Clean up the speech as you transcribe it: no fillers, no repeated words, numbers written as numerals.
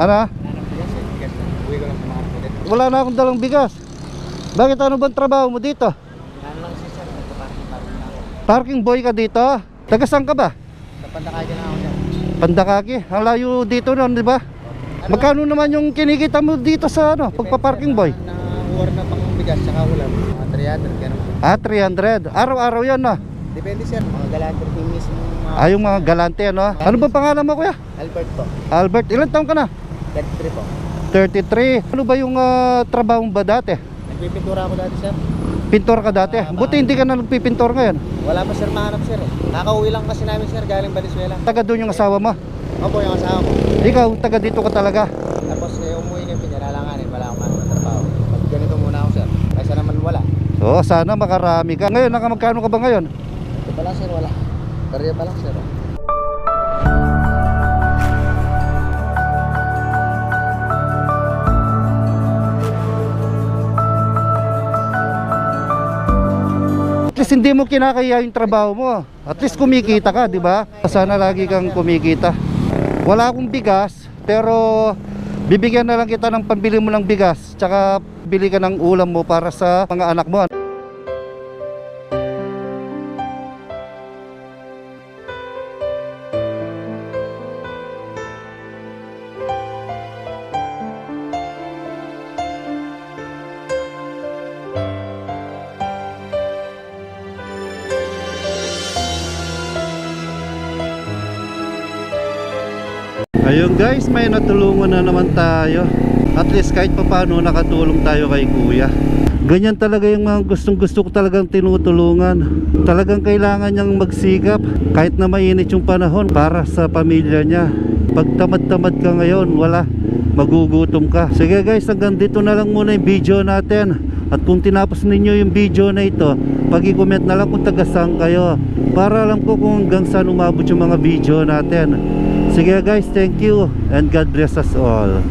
Ano? Uwi ko lang sa mga kapatid. Wala na akong dalang bigas. Bakit ano bang trabaho mo dito? Ano lang si sir, nagpa-parking na ako. Parking boy ka dito? Taga saan ka ba? Sa Pandakagi na ako sir. Pandakaki. Ang layo dito nun, di ba? Magkano naman yung kinikita mo dito sa ano, pagpa-parking boy? Na uwar na pang bigas, tsaka ulam. Mga 300, gano'n. Ah, 300. Araw-araw yan, no? Depende sir, mga galanter team mismo. Ah, yung mga galante, ano? Ano ba pangalan mo, kuya? Albert po, Albert. Ilan taon ka na? 33 po. 33. Ano ba yung trabaho mo ba dati? Nagpipintura ako dati sir. Pintor ka dati? Buti hindi ka na nagpipintor ngayon. Wala pa sir mahanap sir. Nakauwi lang kasi namin sir, galing Valenzuela. Taga doon yung asawa mo? Opo, yung asawa ko. Ikaw, taga dito ka talaga? Tapos umuwi kami, pinalalanganin, wala akong manong trabaho. Pag ganito muna ako sir, kaysa naman wala. Oo, sana makarami ka. Ngayon, nakamagkano ka ba ngayon? Ito pa lang sir, wala. Karya pa lang sir. At least hindi mo kinakaya yung trabaho mo. At least kumikita ka, di ba? Sana lagi kang kumikita. Wala akong bigas, pero bibigyan na lang kita ng pambili mo ng bigas. Tsaka bili ka ng ulam mo para sa mga anak mo. Ayun guys, may natulungan na naman tayo. At least kahit papaano nakatulong tayo kay kuya. Ganyan talaga yung mga gustong-gusto ko talagang tinutulungan. Talagang kailangan niyang magsikap kahit na mainit yung panahon para sa pamilya niya. Pag tamad-tamad ka ngayon, wala, magugutom ka. Sige guys, hanggang dito na lang muna yung video natin. At kung tinapos ninyo yung video na ito, pag-i-comment na lang kung taga saan kayo, para alam ko kung hanggang saan umabot yung mga video natin. Sige guys, thank you and God bless us all.